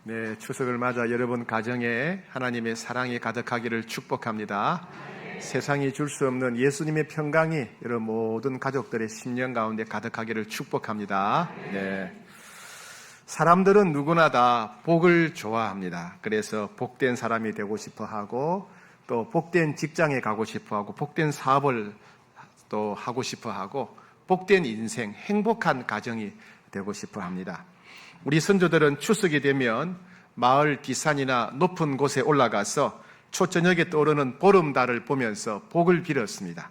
네, 추석을 맞아 여러분 가정에 하나님의 사랑이 가득하기를 축복합니다. 세상이 줄 수 없는 예수님의 평강이 여러분 모든 가족들의 심령 가운데 가득하기를 축복합니다. 네. 사람들은 누구나 다 복을 좋아합니다. 그래서 복된 사람이 되고 싶어 하고, 또 복된 직장에 가고 싶어 하고, 복된 사업을 또 하고 싶어 하고, 복된 인생, 행복한 가정이 되고 싶어 합니다. 우리 선조들은 추석이 되면 마을 뒷산이나 높은 곳에 올라가서 초저녁에 떠오르는 보름달을 보면서 복을 빌었습니다.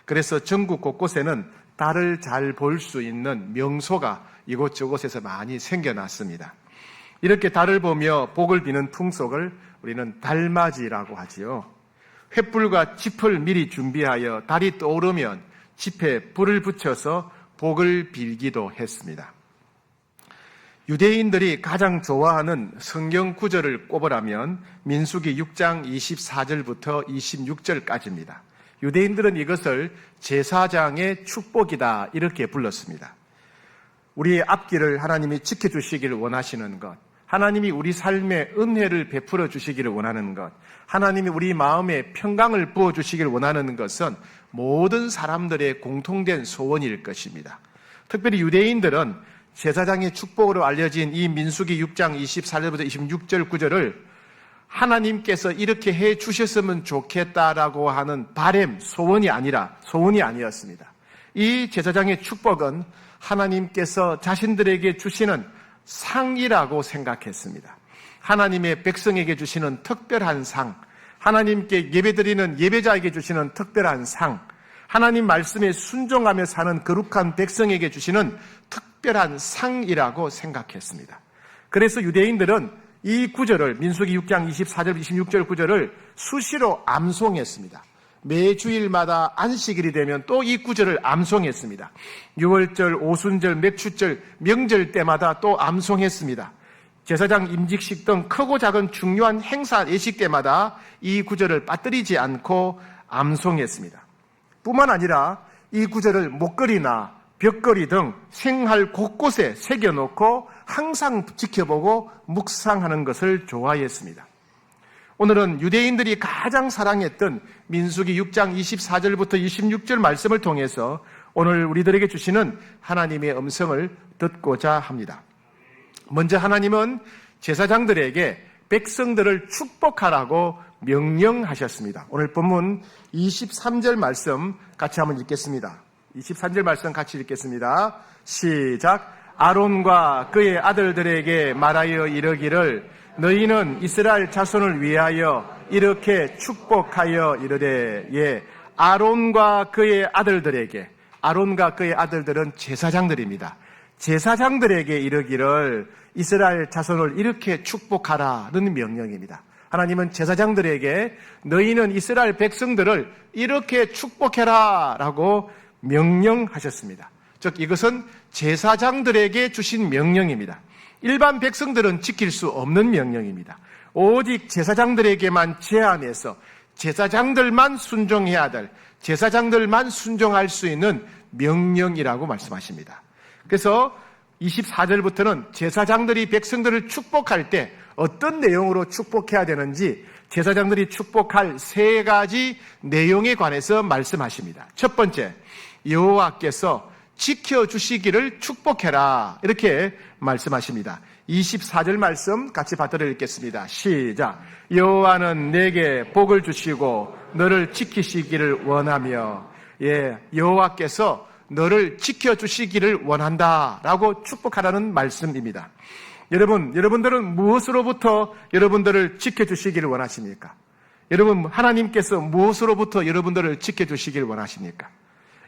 그래서 전국 곳곳에는 달을 잘 볼 수 있는 명소가 이곳저곳에서 많이 생겨났습니다. 이렇게 달을 보며 복을 비는 풍속을 우리는 달맞이라고 하지요. 횃불과 짚을 미리 준비하여 달이 떠오르면 짚에 불을 붙여서 복을 빌기도 했습니다. 유대인들이 가장 좋아하는 성경 구절을 꼽으라면 민수기 6장 24절부터 26절까지입니다. 유대인들은 이것을 제사장의 축복이다 이렇게 불렀습니다. 우리의 앞길을 하나님이 지켜주시기를 원하시는 것, 하나님이 우리 삶에 은혜를 베풀어 주시기를 원하는 것, 하나님이 우리 마음에 평강을 부어주시기를 원하는 것은 모든 사람들의 공통된 소원일 것입니다. 특별히 유대인들은 제사장의 축복으로 알려진 이 민수기 6장 24절부터 26절 구절을 하나님께서 이렇게 해 주셨으면 좋겠다라고 하는 바램, 소원이 아니었습니다. 이 제사장의 축복은 하나님께서 자신들에게 주시는 상이라고 생각했습니다. 하나님의 백성에게 주시는 특별한 상, 하나님께 예배드리는 예배자에게 주시는 특별한 상, 하나님 말씀에 순종하며 사는 거룩한 백성에게 주시는 특별한 상이라고 생각했습니다. 그래서 유대인들은 이 구절을 민수기 6장 24절, 26절 구절을 수시로 암송했습니다. 매 주일마다 안식일이 되면 또 이 구절을 암송했습니다. 6월절, 오순절, 맥추절, 명절 때마다 또 암송했습니다. 제사장 임직식 등 크고 작은 중요한 행사 예식 때마다 이 구절을 빠뜨리지 않고 암송했습니다. 뿐만 아니라 이 구절을 목걸이나 벽걸이 등 생활 곳곳에 새겨놓고 항상 지켜보고 묵상하는 것을 좋아했습니다. 오늘은 유대인들이 가장 사랑했던 민수기 6장 24절부터 26절 말씀을 통해서 오늘 우리들에게 주시는 하나님의 음성을 듣고자 합니다. 먼저 하나님은 제사장들에게 백성들을 축복하라고 명령하셨습니다. 오늘 본문 23절 말씀 같이 한번 읽겠습니다. 23절 말씀 같이 읽겠습니다. 시작. 아론과 그의 아들들에게 말하여 이르기를 너희는 이스라엘 자손을 위하여 이렇게 축복하여 이르되 아론과 그의 아들들에게, 아론과 그의 아들들은 제사장들입니다. 제사장들에게 이르기를 이스라엘 자손을 이렇게 축복하라는 명령입니다. 하나님은 제사장들에게 너희는 이스라엘 백성들을 이렇게 축복해라 라고 명령하셨습니다. 즉 이것은 제사장들에게 주신 명령입니다. 일반 백성들은 지킬 수 없는 명령입니다. 오직 제사장들에게만 제한해서 제사장들만 순종해야 될, 제사장들만 순종할 수 있는 명령이라고 말씀하십니다. 그래서 24절부터는 제사장들이 백성들을 축복할 때 어떤 내용으로 축복해야 되는지 제사장들이 축복할 세 가지 내용에 관해서 말씀하십니다. 첫 번째, 여호와께서 지켜주시기를 축복해라 이렇게 말씀하십니다. 24절 말씀 같이 받들어 읽겠습니다. 시작. 여호와는 내게 복을 주시고 너를 지키시기를 원하며, 여호와께서 너를 지켜주시기를 원한다라고 축복하라는 말씀입니다. 여러분들은 무엇으로부터 여러분들을 지켜주시기를 원하십니까? 여러분, 하나님께서 무엇으로부터 여러분들을 지켜주시기를 원하십니까?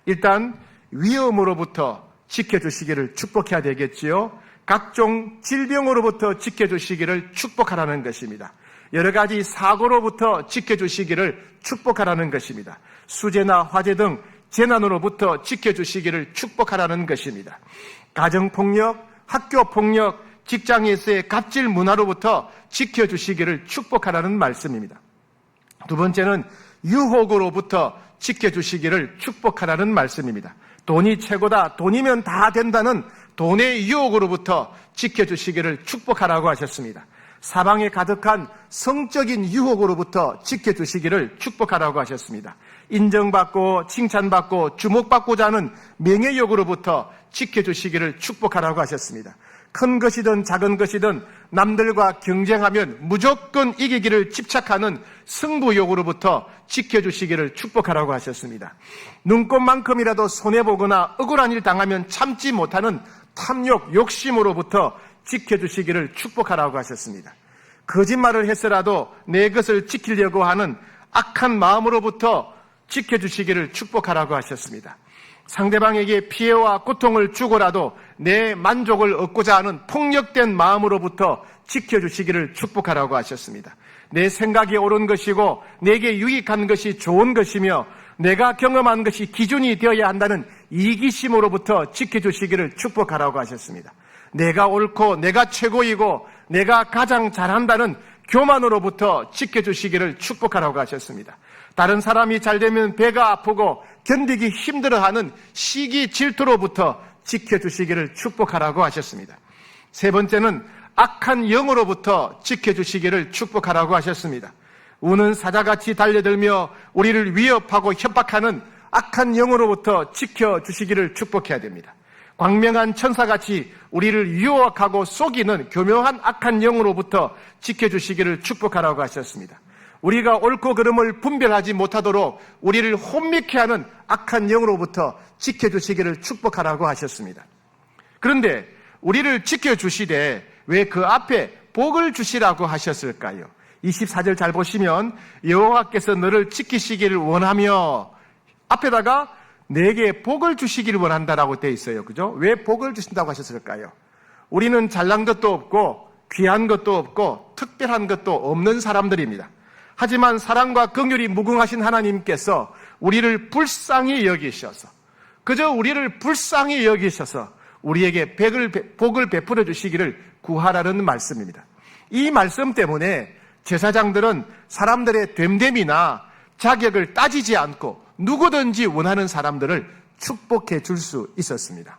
일단 위험으로부터 지켜주시기를 축복해야 되겠지요. 각종 질병으로부터 지켜주시기를 축복하라는 것입니다. 여러 가지 사고로부터 지켜주시기를 축복하라는 것입니다. 수재나 화재 등 재난으로부터 지켜주시기를 축복하라는 것입니다. 가정폭력, 학교폭력, 직장에서의 갑질 문화로부터 지켜주시기를 축복하라는 말씀입니다. 두 번째는 유혹으로부터 지켜주시기를 축복하라는 말씀입니다. 돈이 최고다, 돈이면 다 된다는 돈의 유혹으로부터 지켜주시기를 축복하라고 하셨습니다. 사방에 가득한 성적인 유혹으로부터 지켜주시기를 축복하라고 하셨습니다. 인정받고 칭찬받고 주목받고자 하는 명예욕으로부터 지켜주시기를 축복하라고 하셨습니다. 큰 것이든 작은 것이든 남들과 경쟁하면 무조건 이기기를 집착하는 승부욕으로부터 지켜주시기를 축복하라고 하셨습니다. 눈꽃만큼이라도 손해보거나 억울한 일 당하면 참지 못하는 탐욕, 욕심으로부터 지켜주시기를 축복하라고 하셨습니다. 거짓말을 했으라도 내 것을 지키려고 하는 악한 마음으로부터 지켜주시기를 축복하라고 하셨습니다. 상대방에게 피해와 고통을 주고라도 내 만족을 얻고자 하는 폭력된 마음으로부터 지켜주시기를 축복하라고 하셨습니다. 내 생각이 옳은 것이고 내게 유익한 것이 좋은 것이며 내가 경험한 것이 기준이 되어야 한다는 이기심으로부터 지켜주시기를 축복하라고 하셨습니다. 내가 옳고 내가 최고이고 내가 가장 잘한다는 교만으로부터 지켜주시기를 축복하라고 하셨습니다. 다른 사람이 잘되면 배가 아프고 견디기 힘들어하는 시기 질투로부터 지켜주시기를 축복하라고 하셨습니다. 세 번째는 악한 영으로부터 지켜주시기를 축복하라고 하셨습니다. 우는 사자같이 달려들며 우리를 위협하고 협박하는 악한 영으로부터 지켜주시기를 축복해야 됩니다. 광명한 천사같이 우리를 유혹하고 속이는 교묘한 악한 영으로부터 지켜주시기를 축복하라고 하셨습니다. 우리가 옳고 그름을 분별하지 못하도록 우리를 혼미케 하는 악한 영으로부터 지켜주시기를 축복하라고 하셨습니다. 그런데 우리를 지켜주시되 왜 그 앞에 복을 주시라고 하셨을까요? 24절 잘 보시면 여호와께서 너를 지키시기를 원하며 앞에다가 내게 복을 주시기를 원한다라고 되어 있어요. 그죠? 왜 복을 주신다고 하셨을까요? 우리는 잘난 것도 없고 귀한 것도 없고 특별한 것도 없는 사람들입니다. 하지만 사랑과 긍휼이 무궁하신 하나님께서 우리를 불쌍히 여기셔서 그저 우리를 불쌍히 여기셔서 우리에게 복을 베풀어 주시기를 구하라는 말씀입니다. 이 말씀 때문에 제사장들은 사람들의 됨됨이나 자격을 따지지 않고 누구든지 원하는 사람들을 축복해 줄 수 있었습니다.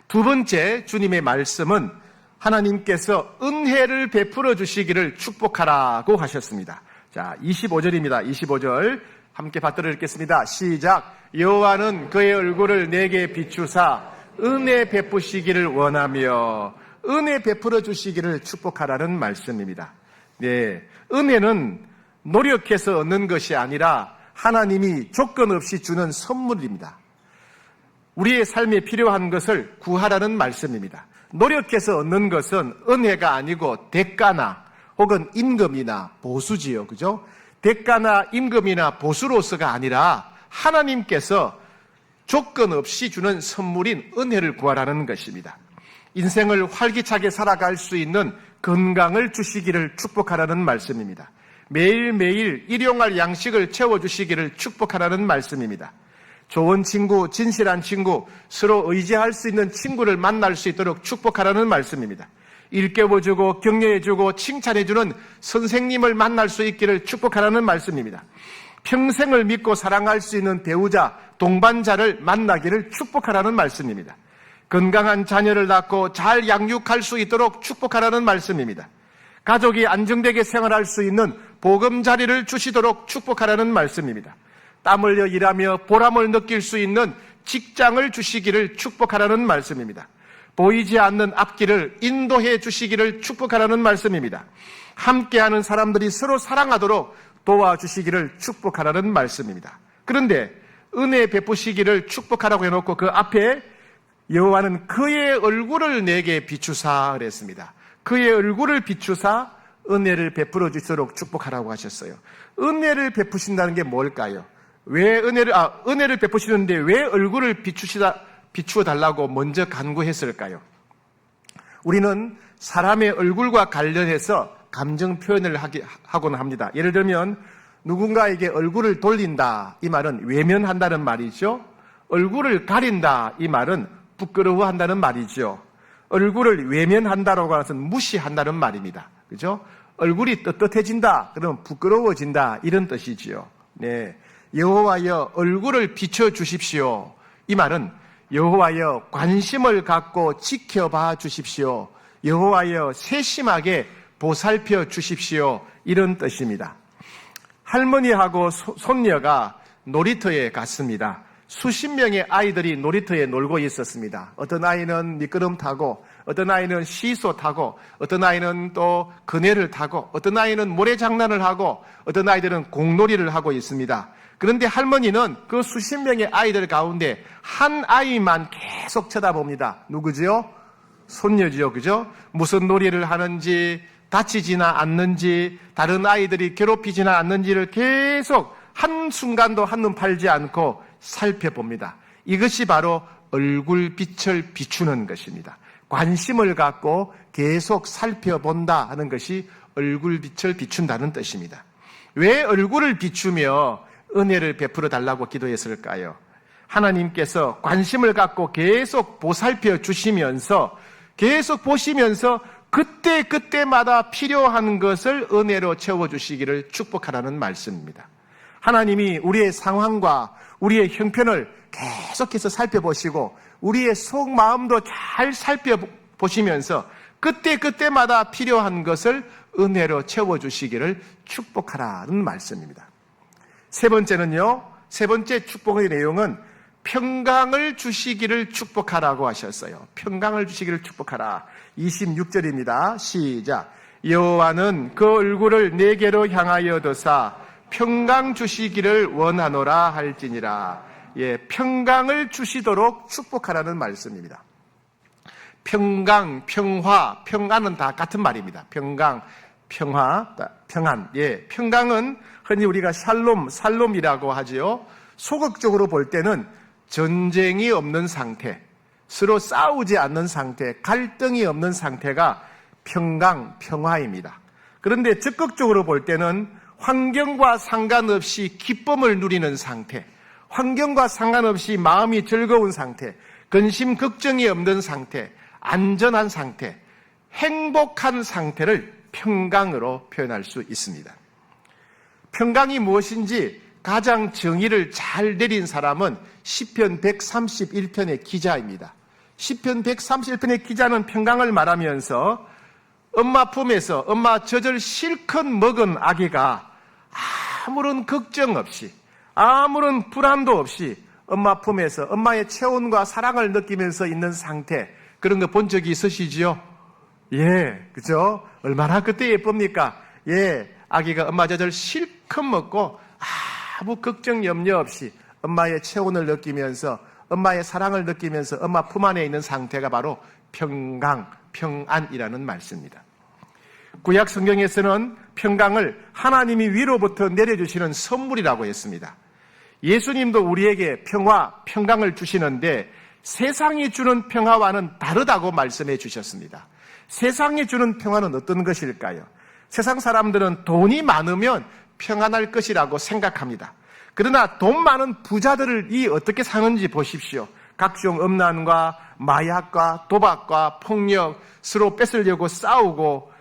두 번째 주님의 말씀은 하나님께서 은혜를 베풀어 주시기를 축복하라고 하셨습니다. 자, 25절입니다. 25절 함께 받들어 읽겠습니다. 시작. 여호와는 그의 얼굴을 내게 비추사 은혜 베푸시기를 원하며 은혜 베풀어 주시기를 축복하라는 말씀입니다. 네, 은혜는 노력해서 얻는 것이 아니라 하나님이 조건 없이 주는 선물입니다. 우리의 삶에 필요한 것을 구하라는 말씀입니다. 노력해서 얻는 것은 은혜가 아니고 대가나 혹은 임금이나 보수지요. 그죠? 대가나 임금이나 보수로서가 아니라 하나님께서 조건 없이 주는 선물인 은혜를 구하라는 것입니다. 인생을 활기차게 살아갈 수 있는 건강을 주시기를 축복하라는 말씀입니다. 매일매일 일용할 양식을 채워주시기를 축복하라는 말씀입니다. 좋은 친구, 진실한 친구, 서로 의지할 수 있는 친구를 만날 수 있도록 축복하라는 말씀입니다. 일깨워주고 격려해주고 칭찬해주는 선생님을 만날 수 있기를 축복하라는 말씀입니다. 평생을 믿고 사랑할 수 있는 배우자, 동반자를 만나기를 축복하라는 말씀입니다. 건강한 자녀를 낳고 잘 양육할 수 있도록 축복하라는 말씀입니다. 가족이 안정되게 생활할 수 있는 보금자리를 주시도록 축복하라는 말씀입니다. 땀 흘려 일하며 보람을 느낄 수 있는 직장을 주시기를 축복하라는 말씀입니다. 보이지 않는 앞길을 인도해 주시기를 축복하라는 말씀입니다. 함께하는 사람들이 서로 사랑하도록 도와주시기를 축복하라는 말씀입니다. 그런데 은혜 베푸시기를 축복하라고 해놓고 그 앞에 여호와는 그의 얼굴을 내게 비추사 그랬습니다. 그의 얼굴을 비추사 은혜를 베풀어 주시도록 축복하라고 하셨어요. 은혜를 베푸신다는 게 뭘까요? 왜 은혜를 베푸시는데 왜 얼굴을 비추어 달라고 먼저 간구했을까요? 우리는 사람의 얼굴과 관련해서 감정 표현을 하곤 합니다. 예를 들면 누군가에게 얼굴을 돌린다 이 말은 외면한다는 말이죠. 얼굴을 가린다 이 말은 부끄러워한다는 말이죠. 얼굴을 외면한다라고 하는 것은 무시한다는 말입니다. 그죠? 얼굴이 떳떳해진다 그러면 부끄러워진다 이런 뜻이지요. 네. 여호와여 얼굴을 비춰 주십시오. 이 말은 여호와여 관심을 갖고 지켜봐 주십시오. 여호와여 세심하게 보살펴 주십시오. 이런 뜻입니다. 할머니하고 손녀가 놀이터에 갔습니다. 수십 명의 아이들이 놀이터에 놀고 있었습니다. 어떤 아이는 미끄럼 타고, 어떤 아이는 시소 타고, 어떤 아이는 또 그네를 타고, 어떤 아이는 모래장난을 하고, 어떤 아이들은 공놀이를 하고 있습니다. 그런데 할머니는 그 수십 명의 아이들 가운데 한 아이만 계속 쳐다봅니다. 누구지요? 손녀지요. 그죠? 무슨 놀이를 하는지, 다치지나 않는지, 다른 아이들이 괴롭히지나 않는지를 계속 한순간도 한눈 팔지 않고 살펴봅니다. 이것이 바로 얼굴빛을 비추는 것입니다. 관심을 갖고 계속 살펴본다 하는 것이 얼굴빛을 비춘다는 뜻입니다. 왜 얼굴을 비추며 은혜를 베풀어 달라고 기도했을까요? 하나님께서 관심을 갖고 계속 보살펴 주시면서 계속 보시면서 그때마다 필요한 것을 은혜로 채워주시기를 축복하라는 말씀입니다. 하나님이 우리의 상황과 우리의 형편을 계속해서 살펴보시고 우리의 속마음도 잘 살펴보시면서 그때마다 필요한 것을 은혜로 채워주시기를 축복하라는 말씀입니다. 세 번째는요, 세 번째 축복의 내용은 평강을 주시기를 축복하라고 하셨어요. 평강을 주시기를 축복하라. 26절입니다. 시작. 여호와는 그 얼굴을 내게로 향하여 드사 평강 주시기를 원하노라 할지니라. 예, 평강을 주시도록 축복하라는 말씀입니다. 평강, 평화, 평안은 다 같은 말입니다. 평강, 평화, 평안. 예, 평강은 흔히 우리가 살롬이라고 하지요. 소극적으로 볼 때는 전쟁이 없는 상태, 서로 싸우지 않는 상태, 갈등이 없는 상태가 평강, 평화입니다. 그런데 적극적으로 볼 때는 환경과 상관없이 기쁨을 누리는 상태, 환경과 상관없이 마음이 즐거운 상태, 근심, 걱정이 없는 상태, 안전한 상태, 행복한 상태를 평강으로 표현할 수 있습니다. 평강이 무엇인지 가장 정의를 잘 내린 사람은 시편 131편의 기자입니다. 시편 131편의 기자는 평강을 말하면서 엄마 품에서 엄마 젖을 실컷 먹은 아기가 아무런 걱정 없이 아무런 불안도 없이 엄마 품에서 엄마의 체온과 사랑을 느끼면서 있는 상태, 그런 거 본 적이 있으시지요? 예, 그죠? 얼마나 그때 예쁩니까? 예, 아기가 엄마 젖을 실컷 먹고 아무 걱정 염려 없이 엄마의 체온을 느끼면서 엄마의 사랑을 느끼면서 엄마 품 안에 있는 상태가 바로 평강, 평안이라는 말씀입니다. 구약 성경에서는 평강을 하나님이 위로부터 내려주시는 선물이라고 했습니다. 예수님도 우리에게 평화, 평강을 주시는데 세상이 주는 평화와는 다르다고 말씀해 주셨습니다. 세상이 주는 평화는 어떤 것일까요? 세상 사람들은 돈이 많으면 평안할 것이라고 생각합니다. 그러나 돈 많은 부자들이 어떻게 사는지 보십시오. 각종 음란과 마약과 도박과 폭력, 서로 뺏으려고 싸우고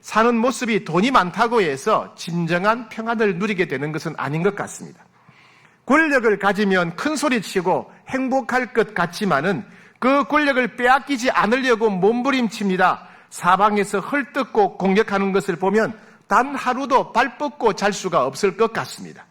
사는 모습이 돈이 많다고 해서 진정한 평안을 누리게 되는 것은 아닌 것 같습니다. 권력을 가지면 큰 소리치고 행복할 것 같지만은 그 권력을 빼앗기지 않으려고 몸부림칩니다. 사방에서 헐뜯고 공격하는 것을 보면 단 하루도 발 뻗고 잘 수가 없을 것 같습니다.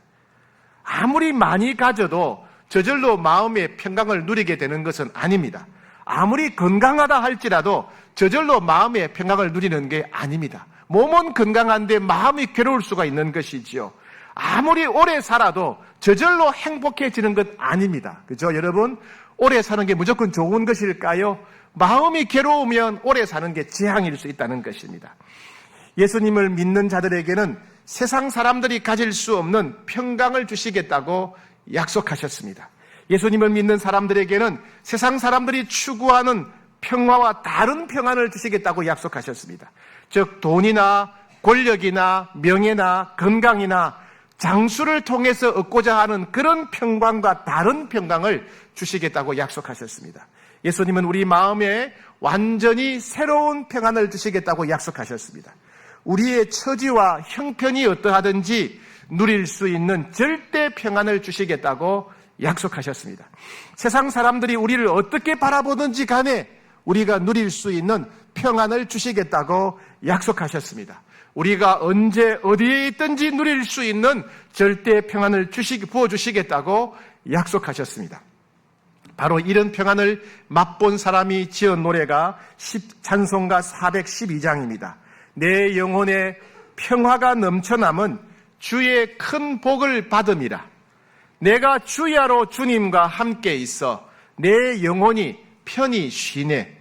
아무리 많이 가져도 저절로 마음의 평강을 누리게 되는 것은 아닙니다. 아무리 건강하다 할지라도 저절로 마음의 평강을 누리는 게 아닙니다. 몸은 건강한데 마음이 괴로울 수가 있는 것이지요. 아무리 오래 살아도 저절로 행복해지는 것 아닙니다. 그죠, 여러분? 오래 사는 게 무조건 좋은 것일까요? 마음이 괴로우면 오래 사는 게 재앙일 수 있다는 것입니다. 예수님을 믿는 자들에게는 세상 사람들이 가질 수 없는 평강을 주시겠다고 약속하셨습니다. 예수님을 믿는 사람들에게는 세상 사람들이 추구하는 평화와 다른 평안을 주시겠다고 약속하셨습니다. 즉 돈이나 권력이나 명예나 건강이나 장수를 통해서 얻고자 하는 그런 평강과 다른 평강을 주시겠다고 약속하셨습니다. 예수님은 우리 마음에 완전히 새로운 평안을 주시겠다고 약속하셨습니다. 우리의 처지와 형편이 어떠하든지 누릴 수 있는 절대 평안을 주시겠다고 약속하셨습니다. 세상 사람들이 우리를 어떻게 바라보든지 간에 우리가 누릴 수 있는 평안을 주시겠다고 약속하셨습니다. 우리가 언제 어디에 있든지 누릴 수 있는 절대 평안을 부어주시겠다고 약속하셨습니다. 바로 이런 평안을 맛본 사람이 지은 노래가 찬송가 412장입니다. 내 영혼에 평화가 넘쳐남은 주의 큰 복을 받음이라. 내가 주야로 주님과 함께 있어 내 영혼이 편히 쉬네.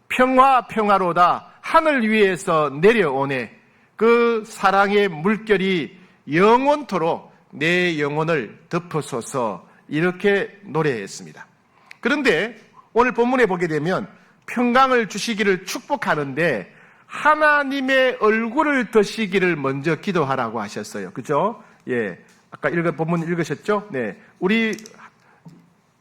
평화로다 하늘 위에서 내려오네. 그 사랑의 물결이 영원토록 내 영혼을 덮어소서. 이렇게 노래했습니다. 그런데 오늘 본문에 보게 되면 평강을 주시기를 축복하는데 하나님의 얼굴을 드시기를 먼저 기도하라고 하셨어요. 그죠? 예. 아까 본문 읽으셨죠? 네. 우리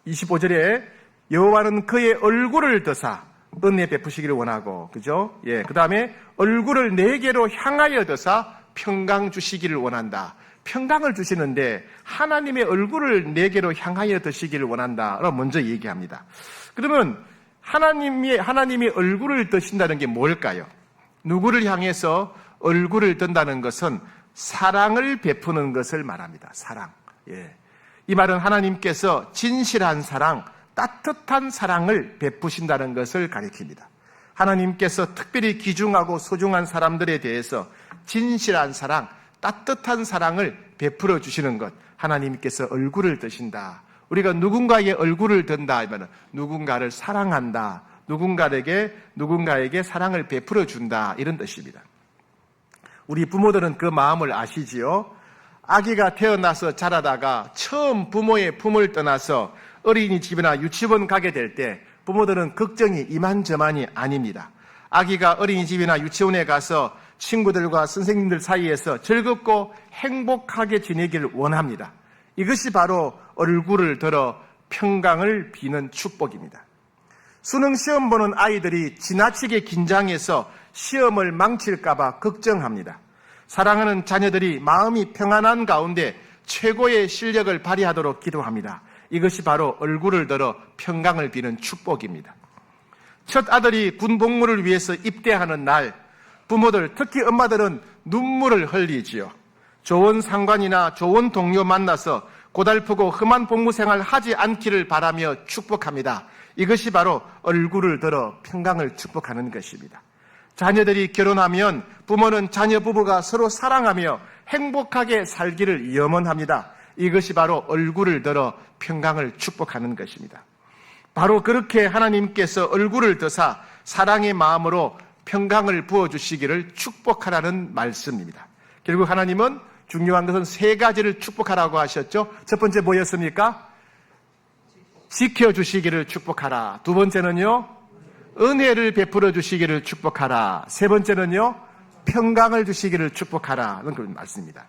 25절에 여호와는 그의 얼굴을 드사 은혜 베푸시기를 원하고, 그죠? 예. 그 다음에 얼굴을 내게로 향하여 드사 평강 주시기를 원한다. 평강을 주시는데 하나님의 얼굴을 내게로 향하여 드시기를 원한다라고 먼저 얘기합니다. 그러면 하나님이 얼굴을 드신다는 게 뭘까요? 누구를 향해서 얼굴을 든다는 것은 사랑을 베푸는 것을 말합니다. 사랑. 예. 이 말은 하나님께서 진실한 사랑, 따뜻한 사랑을 베푸신다는 것을 가리킵니다. 하나님께서 특별히 귀중하고 소중한 사람들에 대해서 진실한 사랑, 따뜻한 사랑을 베풀어 주시는 것, 하나님께서 얼굴을 드신다. 우리가 누군가의 얼굴을 든다 하면 누군가를 사랑한다, 누군가에게 사랑을 베풀어 준다, 이런 뜻입니다. 우리 부모들은 그 마음을 아시지요? 아기가 태어나서 자라다가 처음 부모의 품을 떠나서 어린이집이나 유치원 가게 될 때 부모들은 걱정이 이만저만이 아닙니다. 아기가 어린이집이나 유치원에 가서 친구들과 선생님들 사이에서 즐겁고 행복하게 지내기를 원합니다. 이것이 바로 얼굴을 들어 평강을 비는 축복입니다. 수능 시험 보는 아이들이 지나치게 긴장해서 시험을 망칠까 봐 걱정합니다. 사랑하는 자녀들이 마음이 평안한 가운데 최고의 실력을 발휘하도록 기도합니다. 이것이 바로 얼굴을 들어 평강을 비는 축복입니다. 첫 아들이 군복무를 위해서 입대하는 날, 부모들, 특히 엄마들은 눈물을 흘리지요. 좋은 상관이나 좋은 동료 만나서 고달프고 험한 복무생활 하지 않기를 바라며 축복합니다. 이것이 바로 얼굴을 들어 평강을 축복하는 것입니다. 자녀들이 결혼하면 부모는 자녀 부부가 서로 사랑하며 행복하게 살기를 염원합니다. 이것이 바로 얼굴을 들어 평강을 축복하는 것입니다. 바로 그렇게 하나님께서 얼굴을 드사 사랑의 마음으로 평강을 부어주시기를 축복하라는 말씀입니다. 결국 하나님은 중요한 것은 세 가지를 축복하라고 하셨죠. 첫 번째 뭐였습니까? 지켜주시기를 축복하라. 두 번째는요, 은혜를 베풀어 주시기를 축복하라. 세 번째는요, 평강을 주시기를 축복하라는 그런 말씀입니다.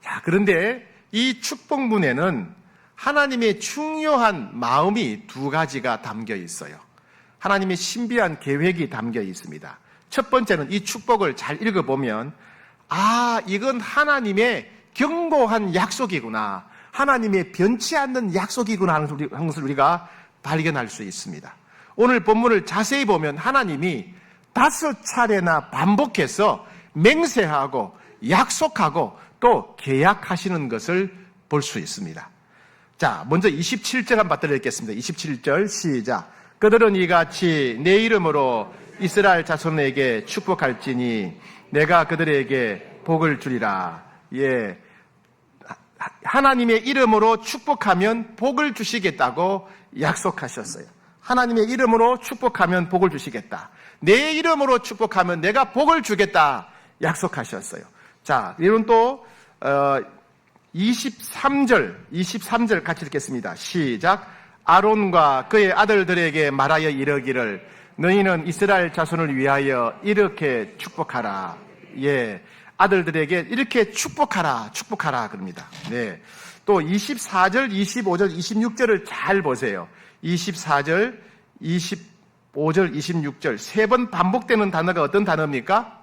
자, 그런데 이 축복문에는 하나님의 중요한 마음이 두 가지가 담겨 있어요. 하나님의 신비한 계획이 담겨 있습니다. 첫 번째는 이 축복을 잘 읽어보면 이건 하나님의 견고한 약속이구나, 하나님의 변치 않는 약속이구나 하는 것을 우리가 발견할 수 있습니다. 오늘 본문을 자세히 보면 하나님이 5차례나 반복해서 맹세하고 약속하고 또 계약하시는 것을 볼 수 있습니다. 자, 먼저 27절 한번 받들어드리겠습니다. 27절 시작. 그들은 이같이 내 이름으로 이스라엘 자손에게 축복할지니 내가 그들에게 복을 주리라. 예, 하나님의 이름으로 축복하면 복을 주시겠다고 약속하셨어요. 하나님의 이름으로 축복하면 복을 주시겠다. 내 이름으로 축복하면 내가 복을 주겠다 약속하셨어요. 자, 이런 또 23절 같이 읽겠습니다. 시작. 아론과 그의 아들들에게 말하여 이르기를 너희는 이스라엘 자손을 위하여 이렇게 축복하라. 예, 아들들에게 이렇게 축복하라 그럽니다. 네. 또 24절, 25절, 26절을 잘 보세요. 24절, 25절, 26절 세 번 반복되는 단어가 어떤 단어입니까?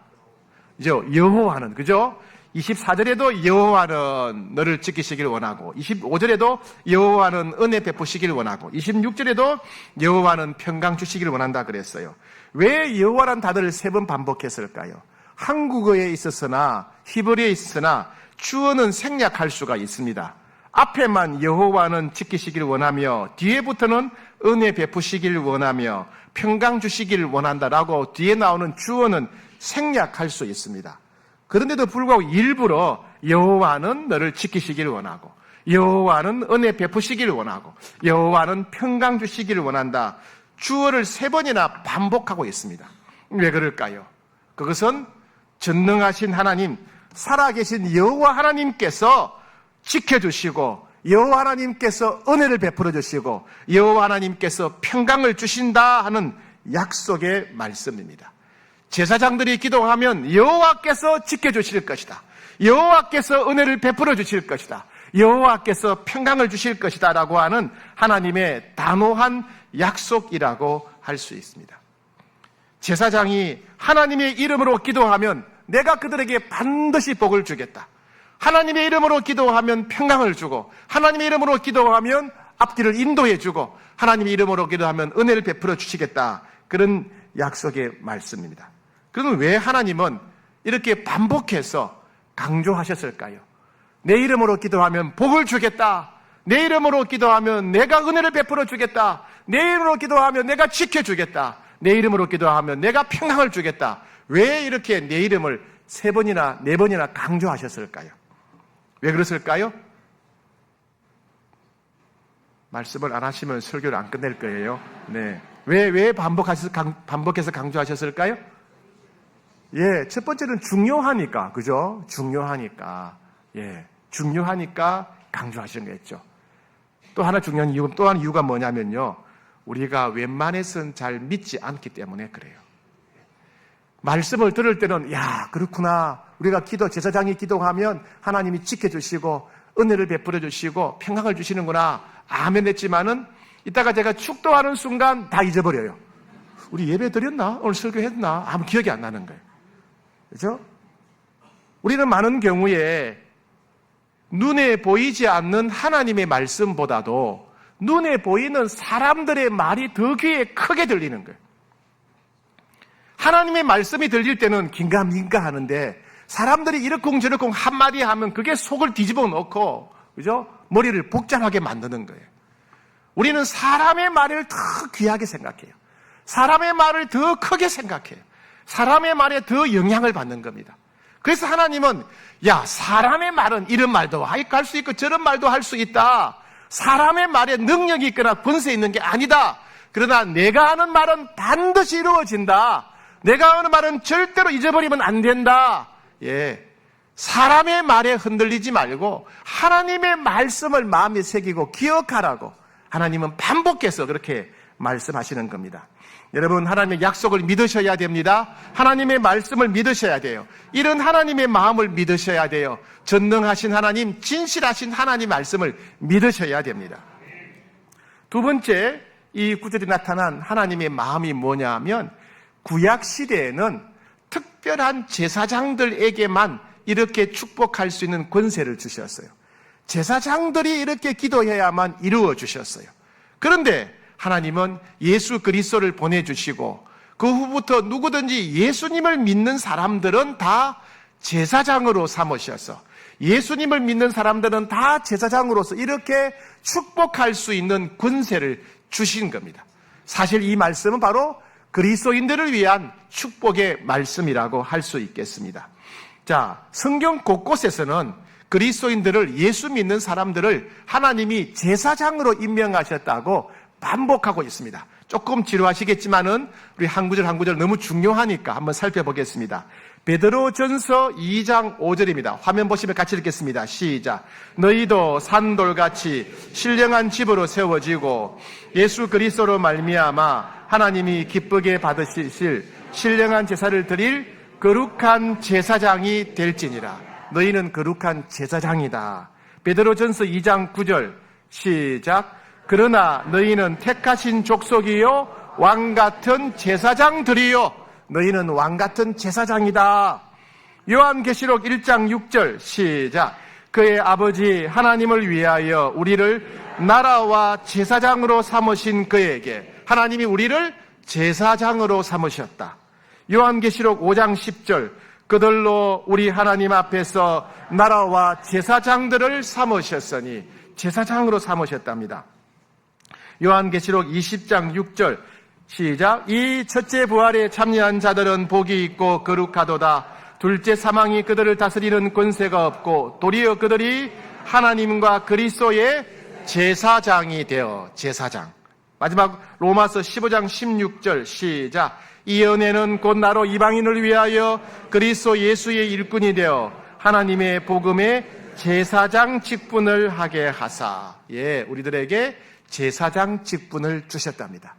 그죠? 여호와는, 그죠? 24절에도 여호와는 너를 지키시길 원하고 25절에도 여호와는 은혜 베푸시길 원하고 26절에도 여호와는 평강 주시길 원한다 그랬어요. 왜 여호와란 단어를 3번 반복했을까요? 한국어에 있었으나 히브리어에 있었으나 주어는 생략할 수가 있습니다. 앞에만 여호와는 지키시길 원하며 뒤에부터는 은혜 베푸시길 원하며 평강 주시길 원한다라고 뒤에 나오는 주어는 생략할 수 있습니다. 그런데도 불구하고 일부러 여호와는 너를 지키시길 원하고 여호와는 은혜 베푸시길 원하고 여호와는 평강 주시길 원한다. 주어를 3번이나 반복하고 있습니다. 왜 그럴까요? 그것은 전능하신 하나님, 살아계신 여호와 하나님께서 지켜주시고 여호와 하나님께서 은혜를 베풀어 주시고 여호와 하나님께서 평강을 주신다 하는 약속의 말씀입니다. 제사장들이 기도하면 여호와께서 지켜주실 것이다. 여호와께서 은혜를 베풀어 주실 것이다. 여호와께서 평강을 주실 것이다 라고 하는 하나님의 단호한 약속이라고 할 수 있습니다. 제사장이 하나님의 이름으로 기도하면 내가 그들에게 반드시 복을 주겠다. 하나님의 이름으로 기도하면 평강을 주고 하나님의 이름으로 기도하면 앞길을 인도해 주고 하나님의 이름으로 기도하면 은혜를 베풀어 주시겠다. 그런 약속의 말씀입니다. 그러면 왜 하나님은 이렇게 반복해서 강조하셨을까요? 내 이름으로 기도하면 복을 주겠다. 내 이름으로 기도하면 내가 은혜를 베풀어 주겠다. 내 이름으로 기도하면 내가 지켜주겠다. 내 이름으로 기도하면 내가 평강을 주겠다. 왜 이렇게 내 이름을 3번이나 4번이나 강조하셨을까요? 왜 그랬을까요? 말씀을 안 하시면 설교를 안 끝낼 거예요. 네. 왜 반복해서 강조하셨을까요? 예, 첫 번째는 중요하니까, 그죠? 중요하니까. 예, 중요하니까 강조하신 거겠죠. 또 하나 중요한 이유, 또 하나 이유가 뭐냐면요. 우리가 웬만해서는 잘 믿지 않기 때문에 그래요. 말씀을 들을 때는, 야, 그렇구나. 우리가 제사장이 기도하면 하나님이 지켜주시고, 은혜를 베풀어 주시고, 평강을 주시는구나. 아멘 했지만은, 이따가 제가 축도하는 순간 다 잊어버려요. 우리 예배 드렸나? 오늘 설교했나? 아무 기억이 안 나는 거예요. 그죠? 우리는 많은 경우에 눈에 보이지 않는 하나님의 말씀보다도 눈에 보이는 사람들의 말이 더 귀에 크게 들리는 거예요. 하나님의 말씀이 들릴 때는 긴가민가 하는데 사람들이 이러쿵저러쿵 한마디 하면 그게 속을 뒤집어 놓고, 그죠? 머리를 복잡하게 만드는 거예요. 우리는 사람의 말을 더 귀하게 생각해요. 사람의 말을 더 크게 생각해요. 사람의 말에 더 영향을 받는 겁니다. 그래서 하나님은, 야, 사람의 말은 이런 말도 할 수 있고 저런 말도 할 수 있다. 사람의 말에 능력이 있거나 권세 있는 게 아니다. 그러나 내가 하는 말은 반드시 이루어진다. 내가 하는 말은 절대로 잊어버리면 안 된다. 예. 사람의 말에 흔들리지 말고 하나님의 말씀을 마음에 새기고 기억하라고 하나님은 반복해서 그렇게 말씀하시는 겁니다. 여러분, 하나님의 약속을 믿으셔야 됩니다. 하나님의 말씀을 믿으셔야 돼요. 이런 하나님의 마음을 믿으셔야 돼요. 전능하신 하나님, 진실하신 하나님 말씀을 믿으셔야 됩니다. 두 번째, 이 구절에 나타난 하나님의 마음이 뭐냐면 구약 시대에는 특별한 제사장들에게만 이렇게 축복할 수 있는 권세를 주셨어요. 제사장들이 이렇게 기도해야만 이루어 주셨어요. 그런데 하나님은 예수 그리스도를 보내주시고 그 후부터 누구든지 예수님을 믿는 사람들은 다 제사장으로 삼으셔서 예수님을 믿는 사람들은 다 제사장으로서 이렇게 축복할 수 있는 권세를 주신 겁니다. 사실 이 말씀은 바로 그리스도인들을 위한 축복의 말씀이라고 할 수 있겠습니다. 자, 성경 곳곳에서는 그리스도인들을, 예수 믿는 사람들을 하나님이 제사장으로 임명하셨다고 반복하고 있습니다. 조금 지루하시겠지만은 우리 한 구절 한 구절 너무 중요하니까 한번 살펴보겠습니다. 베드로전서 2장 5절입니다. 화면 보시면 같이 읽겠습니다. 시작. 너희도 산돌같이 신령한 집으로 세워지고 예수 그리스도로 말미암아 하나님이 기쁘게 받으실 신령한 제사를 드릴 거룩한 제사장이 될지니라. 너희는 거룩한 제사장이다. 베드로전서 2장 9절 시작. 그러나 너희는 택하신 족속이요 왕같은 제사장들이요. 너희는 왕같은 제사장이다. 요한계시록 1장 6절 시작. 그의 아버지 하나님을 위하여 우리를 나라와 제사장으로 삼으신 그에게 하나님이 우리를 제사장으로 삼으셨다. 요한계시록 5장 10절 그들로 우리 하나님 앞에서 나라와 제사장들을 삼으셨으니 제사장으로 삼으셨답니다. 요한계시록 20장 6절 시작. 이 첫째 부활에 참여한 자들은 복이 있고 거룩하도다. 둘째 사망이 그들을 다스리는 권세가 없고 도리어 그들이 하나님과 그리스도의 제사장이 되어 제사장. 마지막 로마서 15장 16절 시작. 이 은혜는 곧 나로 이방인을 위하여 그리스도 예수의 일꾼이 되어 하나님의 복음의 제사장 직분을 하게 하사. 예, 우리들에게 제사장 직분을 주셨답니다.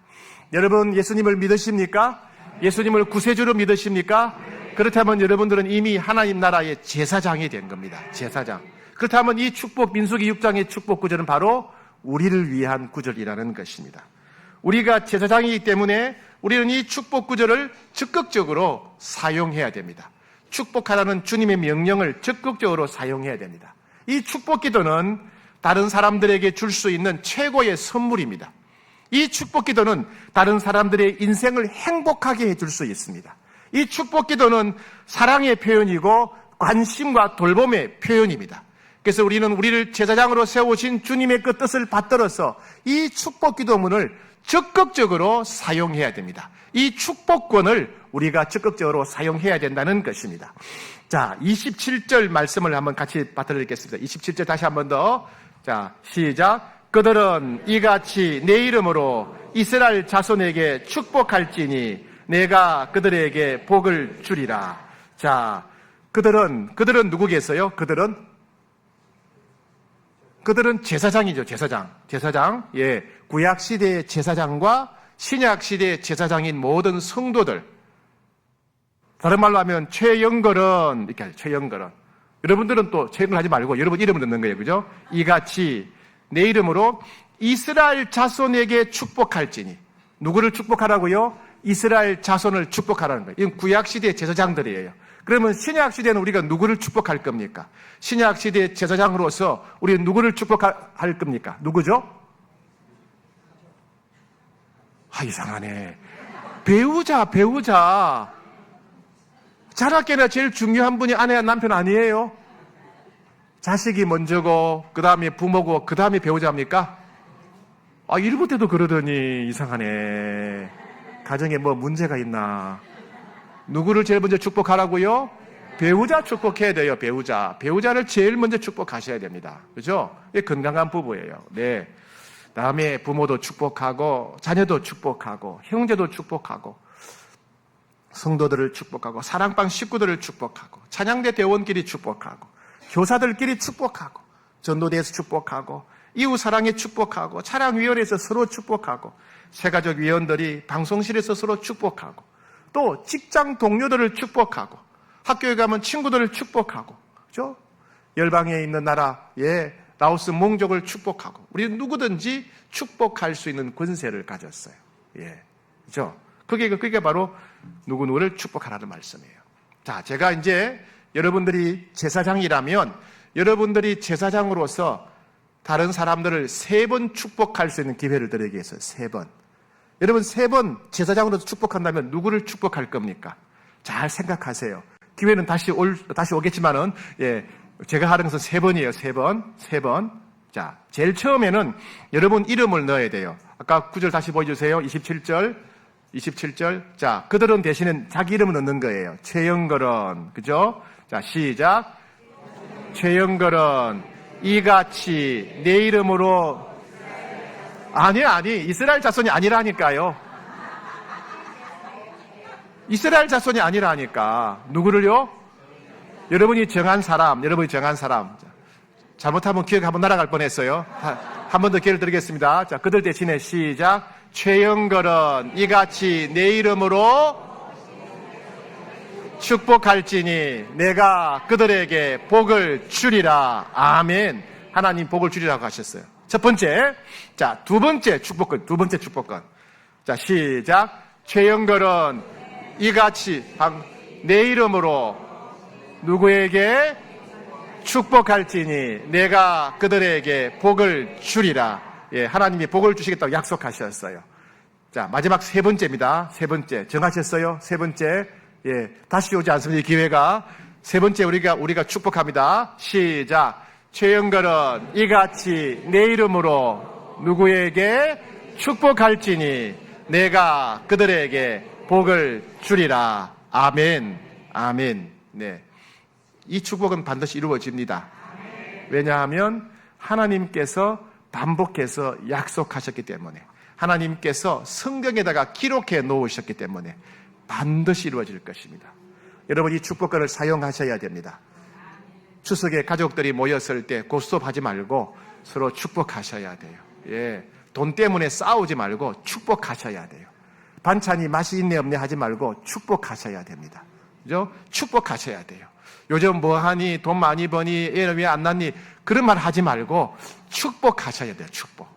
여러분 예수님을 믿으십니까? 예수님을 구세주로 믿으십니까? 그렇다면 여러분들은 이미 하나님 나라의 제사장이 된 겁니다. 제사장. 그렇다면 이 축복 민수기 6장의 축복 구절은 바로 우리를 위한 구절이라는 것입니다. 우리가 제사장이기 때문에 우리는 이 축복 구절을 적극적으로 사용해야 됩니다. 축복하라는 주님의 명령을 적극적으로 사용해야 됩니다. 이 축복 기도는 다른 사람들에게 줄 수 있는 최고의 선물입니다. 이 축복 기도는 다른 사람들의 인생을 행복하게 해줄 수 있습니다. 이 축복 기도는 사랑의 표현이고 관심과 돌봄의 표현입니다. 그래서 우리는 우리를 제사장으로 세우신 주님의 그 뜻을 받들어서 이 축복 기도문을 적극적으로 사용해야 됩니다. 이 축복권을 우리가 적극적으로 사용해야 된다는 것입니다. 자, 27절 말씀을 한번 같이 받들어드리겠습니다. 27절 다시 한번 더. 자, 시작. 그들은 이같이 내 이름으로 이스라엘 자손에게 축복할지니 내가 그들에게 복을 주리라. 자, 그들은 누구겠어요? 그들은 제사장이죠. 제사장. 예. 구약 시대의 제사장과 신약 시대의 제사장인 모든 성도들. 다른 말로 하면 최영걸은 이렇게 하죠. 최영걸은. 여러분들은 또 최영걸 하지 말고 여러분 이름을 넣는 거예요. 그죠? 이같이 내 이름으로 이스라엘 자손에게 축복할지니. 누구를 축복하라고요? 이스라엘 자손을 축복하라는 거예요. 이건 구약 시대의 제사장들이에요. 그러면 신약 시대는 우리가 누구를 축복할 겁니까? 신약 시대의 제사장으로서 우리는 누구를 축복할 겁니까? 누구죠? 이상하네. 배우자. 자라깨나 제일 중요한 분이 아내와 남편 아니에요? 자식이 먼저고, 그 다음에 부모고, 그 다음에 배우자입니까? 일부 때도 그러더니 이상하네. 가정에 뭐 문제가 있나? 누구를 제일 먼저 축복하라고요? 배우자 축복해야 돼요, 배우자. 배우자를 제일 먼저 축복하셔야 됩니다. 그죠? 이게 건강한 부부예요. 네. 다음에 부모도 축복하고, 자녀도 축복하고, 형제도 축복하고, 성도들을 축복하고, 사랑방 식구들을 축복하고, 찬양대 대원끼리 축복하고, 교사들끼리 축복하고, 전도대에서 축복하고, 이웃사랑에 축복하고, 차량위원회에서 서로 축복하고, 새가족 위원들이 방송실에서 서로 축복하고, 또 직장 동료들을 축복하고, 학교에 가면 친구들을 축복하고, 그죠? 열방에 있는 나라에 라오스 몽족을 축복하고, 우리는 누구든지 축복할 수 있는 권세를 가졌어요. 예. 그죠? 그게 바로 누구누구를 축복하라는 말씀이에요. 자, 제가 이제 여러분들이 제사장이라면 여러분들이 제사장으로서 다른 사람들을 3번 축복할 수 있는 기회를 드리기 위해서 3번. 여러분 3번 제사장으로서 축복한다면 누구를 축복할 겁니까? 잘 생각하세요. 기회는 다시 오겠지만은, 예, 제가 하는 것은 3번이에요. 3번. 자, 제일 처음에는 여러분 이름을 넣어야 돼요. 아까 9절 다시 보여주세요. 27절. 자, 그들은 대신에 자기 이름을 넣는 거예요. 최영걸은. 그죠? 자, 시작. 최영걸은 이같이 내 이름으로. 아니. 이스라엘 자손이 아니라니까요. 이스라엘 자손이 아니라니까. 누구를요? 여러분이 정한 사람. 잘못하면 기억 한번 날아갈 뻔했어요. 한 번 더 기회를 드리겠습니다. 자, 그들 대신에 시작. 최영걸은 이같이 내 이름으로 축복할지니 내가 그들에게 복을 주리라. 아멘. 하나님 복을 주리라고 하셨어요. 첫 번째. 자, 두 번째 축복권. 자, 시작. 최영걸은 이같이 내 이름으로 누구에게 축복할지니 내가 그들에게 복을 주리라. 예, 하나님이 복을 주시겠다고 약속하셨어요. 자, 마지막 세 번째입니다. 세 번째. 정하셨어요? 세 번째. 예, 다시 오지 않습니다. 이 기회가. 세 번째 우리가 축복합니다. 시작. 최영걸은 이같이 내 이름으로 누구에게 축복할지니 내가 그들에게 복을 주리라. 아멘. 아멘. 네. 이 축복은 반드시 이루어집니다. 왜냐하면 하나님께서 반복해서 약속하셨기 때문에, 하나님께서 성경에다가 기록해 놓으셨기 때문에 반드시 이루어질 것입니다. 여러분, 이 축복권을 사용하셔야 됩니다. 추석에 가족들이 모였을 때 고스톱하지 말고 서로 축복하셔야 돼요. 예, 돈 때문에 싸우지 말고 축복하셔야 돼요. 반찬이 맛이 있네 없네 하지 말고 축복하셔야 됩니다. 그죠? 축복하셔야 돼요. 요즘 뭐하니? 돈 많이 버니? 애는 왜 안 낳니? 그런 말 하지 말고 축복하셔야 돼요. 축복.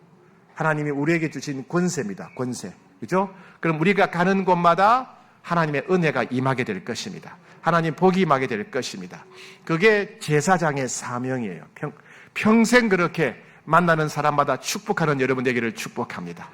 하나님이 우리에게 주신 권세입니다. 권세. 그죠? 그럼 우리가 가는 곳마다 하나님의 은혜가 임하게 될 것입니다. 하나님 복이 임하게 될 것입니다. 그게 제사장의 사명이에요. 평생 그렇게 만나는 사람마다 축복하는 여러분 되기를 축복합니다.